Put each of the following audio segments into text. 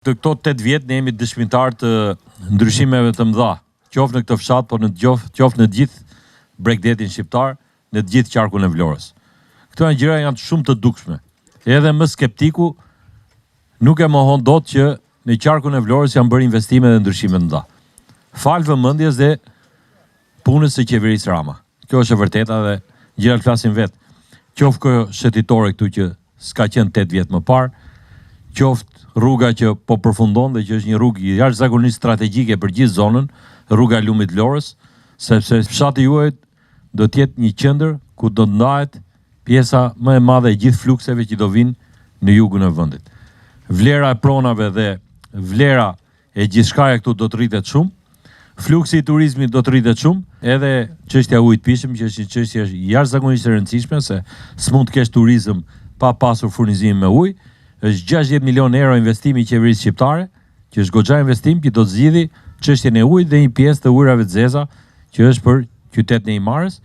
Të këto 8 vjet ne jemi dëshmitar të ndryshimeve të mëdha, qoftë në këtë fshat, por qoftë në gjithë Bregdetin shqiptar, në të gjithë qarkun e Vlorës. Këto janë gjëra janë shumë të dukshme. Edhe më skeptiku nuk e mohon dot që në qarkun e Vlorës janë bërë investime dhe ndryshime të mëdha. Fal vëmendjes dhe punës së qeverisë Rama. Kjo është e vërteta dhe gjërat flasin vetë. Qoftë kjo shëtitore këtu që s'ka qenë 8 vjet më parë, qoftë rruga që po përfundon dhe që është një rrugë jashtëzakonisht strategjike për gjithë zonën, rruga e Lumit Vlorës, sepse fshati juaj do të jetë një qendër ku do të ndahet pjesa më e madhe e gjithë flukseve që do vinë në jugun e vendit. Vlera e pronave dhe vlera e gjithçkaja këtu do të rritet shumë. Fluksi i turizmit do të rritet shumë, edhe çështja e ujit pishëm, që është një çështje jashtëzakonisht e rëndësishme, se s'mund të kesh turizëm pa pasur furnizim me ujë. Është 60 milion euro investimi i qeverisë shqiptare, që është goxha investim që do të zgjidhë çështjen e ujit dhe një pjesë të ujrave të zeza që është për qytetin e Imarës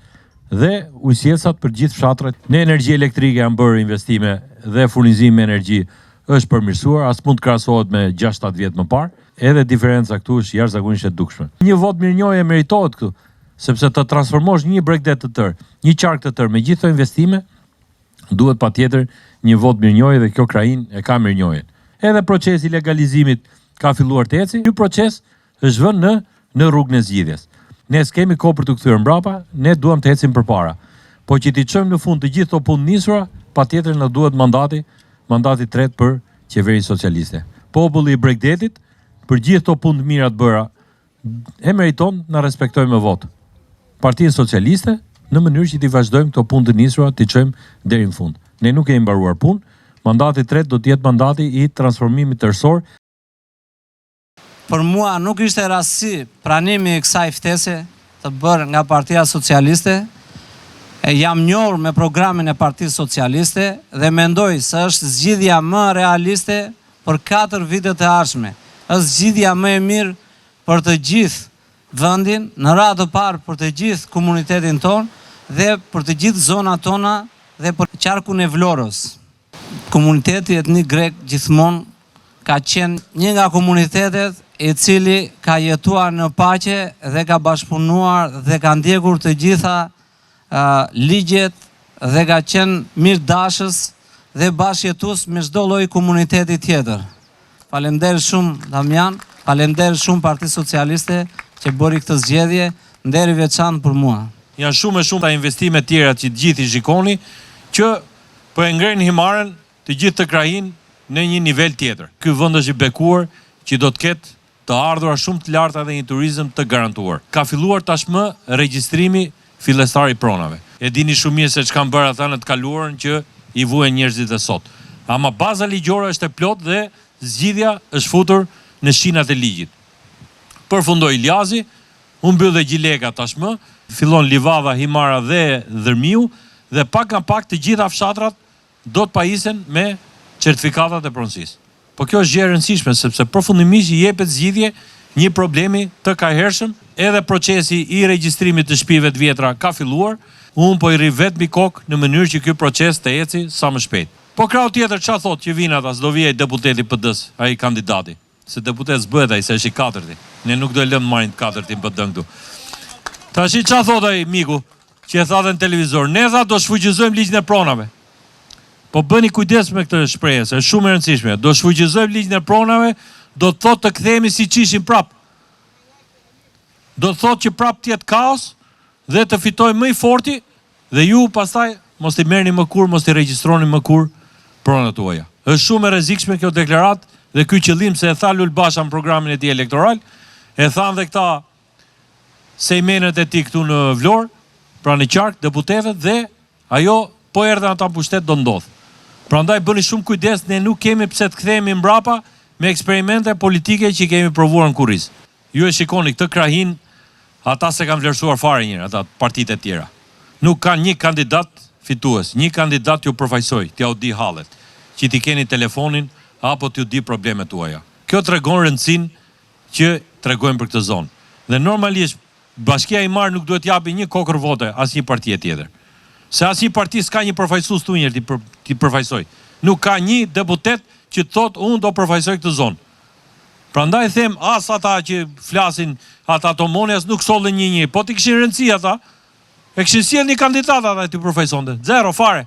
dhe ujësjesat për gjithë fshatrat. Në energji elektrike janë bërë investime dhe furnizimi me energji është përmirësuar, as mund të krahasohet me 6-7 vjet më parë, edhe diferenca këtu është jashtëzakonisht e dukshme. Një vot mirënjohje meritohet këtu, sepse të transformosh një Bregdet të tërë, një qark të tërë me gjithë këto investime, duhet patjetër një vot mirënjohje dhe kjo krahin e ka mirënjohjen. Edhe procesi i legalizimit ka filluar të ecë. Ky proces është vënë në rrugën e zgjidhjes. Ne s'kemi kohë për të kthyer mbrapa, ne duam të ecim përpara. Po që t'i çojmë në fund të gjithë këto punë nisura, patjetër na duhet mandati i tretë për qeverinë socialiste. Populli i Bregdetit për gjithë këto punë të mira të bëra e meriton na respektojmë me votë. Partinë Socialiste në mënyrë që t'i vazhdojmë këto punë të nisura, t'i çojmë deri në fund. Ne nuk kemi mbaruar punë. Mandati i tretë do të jetë mandati i transformimit tërësor. Për mua nuk ishte rastësi pranimi i kësaj ftese të bërë nga Partia Socialiste. Jam njohur me programin e Partisë Socialiste dhe mendoj se është zgjidhja më realiste për 4 vitet e ardhshme. Është zgjidhja më e mirë për të gjithë vendin, në radhë të parë për të gjithë komunitetin tonë dhe për të gjithë zonat tona dhe për qarkun e Vlorës. Komuniteti etnik grek gjithmonë ka qenë një nga komunitetet i cili ka jetuar në paqe dhe ka bashkëpunuar dhe ka ndjekur të gjitha ligjet dhe ka qenë mirëdashës dhe bashkëjetues me çdo lloj komuniteti tjetër. Faleminderit shumë Damian, faleminderit shumë Partisë Socialiste që bëri këtë zgjedhje, nder i veçantë për mua. Janë shumë e shumë ta investime tjera që të gjithë i shikoni, që po e ngrenë Himarën të gjithë të krahin në një nivel tjetër. Ky vend është i bekuar që do të ketë të ardhura shumë të larta dhe një turizëm të garantuar. Ka filluar tashmë regjistrimi fillestar i pronave. E dini shumë mirë se ç'kan bërë ata në të kaluarën që i vuajnë njerëzit e sot. Ama baza ligjore është e plotë dhe zgjidhja është futur në shinat e ligjit. Përfundoi Iljazi, u mbyll dhe Gjileka tashmë, fillon Livada, Himara dhe Dërmiu dhe pak nga pak të gjitha fshatrat do të pajisen me certifikatat e pronësisë. Po kjo është gjë e rëndësishme sepse përfundimisht i jepet zgjidhje një problemi të kahershëm, edhe procesi i regjistrimit të shtëpive të vjetra ka filluar. Unë po i rri vetëm kokë në mënyrë që ky proces të eci sa më shpejt. Po krau tjetër çfarë thotë që vin ata, s'do vijë deputeti PD-s, ai kandidati. Se deputet s'bëhet ai, se është i katërti. Ne nuk do e lëmë marrin të katërtin PD këtu. Tashi çfarë thotë ai miku që e thatë në televizor? Ne tha do shfuqizojmë ligjin e pronave. Po bëni kujdes me këtë shprehje, se është shumë e rëndësishme. Do shfuqizojmë ligjin e pronave, do të thotë të kthehemi siç ishim prap. Do të thotë që prap të jetë kaos dhe të fitojë më i forti dhe ju pastaj mos i merrni më kurrë, mos i regjistroni më kurrë pronat tuaja. Është shumë e rrezikshme kjo deklaratë dhe ky qëllim, se e tha Lul Basha në programin e tij elektoral, e thanë dhe këta sejmenet e tij këtu në Vlorë, pra në qark, deputetët, dhe ajo po erdhën ata në pushtet do ndodh. Prandaj bëni shumë kujdes, ne nuk kemi pse të kthehemi mbrapa me eksperimente politike që kemi provuar në kurriz. Ju e shikoni këtë krahin, ata se kanë vlerësuar fare njëra, ata partitë e tjera. Nuk kanë një kandidat fitues, një kandidat ju përfaqësoj, t'ja u di hallet, që ti keni telefonin apo t'ju di problemet tuaja. Kjo tregon rëndësinë që tregojmë për këtë zonë. Dhe normalisht Bashkia e Imar nuk duhet japi një kokër vote asnjë partie tjetër. Se asnjë parti s'ka një përfaqësues tunjer ti përfaqësoj. Nuk ka një deputet që thotë unë do përfaqësoj këtë zonë. Prandaj them, as ata që flasin ata Tomonias nuk sollën një, po ti kishin rëndësi ata, e kishin sjell një kandidat ata ti përfaqësonte. Zero fare.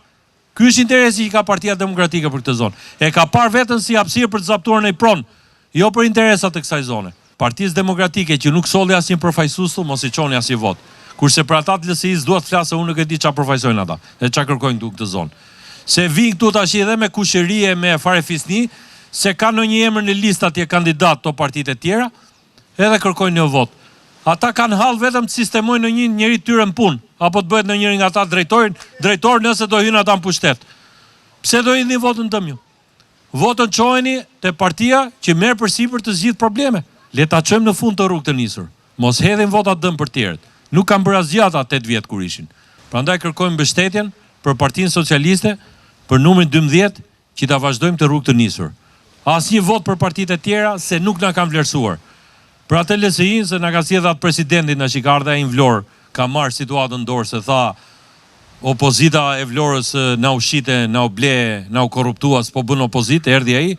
Ky është interesi që ka Partia Demokratike për këtë zonë. E ka parë veten si hapësirë për të zaptuar në pron, jo për interesat e kësaj zone. Partisë Demokratike që nuk solli asnjë përfaqësues, mos i çoni asnjë vot. Kurse për ata të LSI-s duhet të flasë, unë nuk e di çfarë përfaqësojnë ata, e çfarë kërkojnë këtu këtë zonë. Se vinë këtu tash edhe me kushëri e me farefisni, se ka ndonjë emër në listë atje kandidat të partitë e tjera, edhe kërkojnë një vot. Ata kanë hall vetëm të sistemojnë në një njeri tyre në punë, apo të bëhet në njëri nga ata drejtor nëse do hynë ata në pushtet. Pse do hidhni votën tëm ju? Votën çojeni te partia që merr përsipër të zgjidh probleme. Le ta çojmë në fund të rrugë të nisur. Mos hedhin vota dëm për tjerët. Nuk kanë bërë asgjë ata 8 vjet kur ishin. Prandaj kërkojmë mbështetjen për Partinë Socialiste për numrin 12 që ta vazhdojmë të rrugë të nisur. Asnjë vot për partitë e tjera se nuk na kanë vlerësuar. Për atë LSI-n se na ka sjellë atë presidentin na shikardha ai në Vlorë, ka marrë situatën dorë se tha opozita e Vlorës na u shite, na u ble, na u korruptua, s'po bën opozitë, erdhi ai,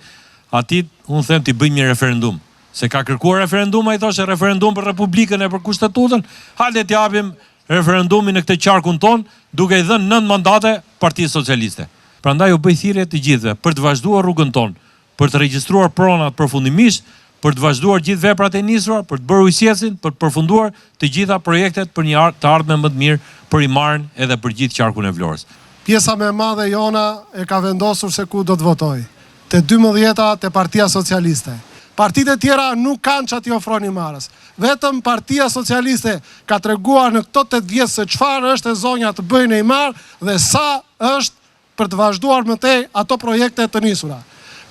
aty unë them ti bëjmë një referendum. Se ka kërkuar referendum, ai thoshte referendum për Republikën e për Kushtetutën, hajde të japim referendumin në këtë qarkun ton, duke i dhënë 9 mandate Partisë Socialiste. Prandaj u bëj thirrje të gjithëve për të vazhduar rrugën ton, për të regjistruar pronat përfundimisht, për të vazhduar gjithë veprat e nisura, për të bërë ujësjesin, për të përfunduar të gjitha projektet për një të ardhme më të mirë për Himarën edhe për gjithë qarkun e Vlorës. Pjesa më e madhe jona e ka vendosur se ku do të votoj. Te 12-ta te Partia Socialiste. Partitë e tjera nuk kanë që ati ofroni Himarës. Vetëm Partia Socialiste ka treguar në këto 8 vjet se çfarë është e zonja të bëjnë në Himarë dhe sa është për të vazhduar më tej ato projekte të nisura.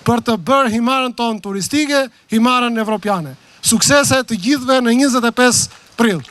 Për të bërë Himarën tonë turistike, Himarën evropiane. Suksese të gjithëve në 25 prill.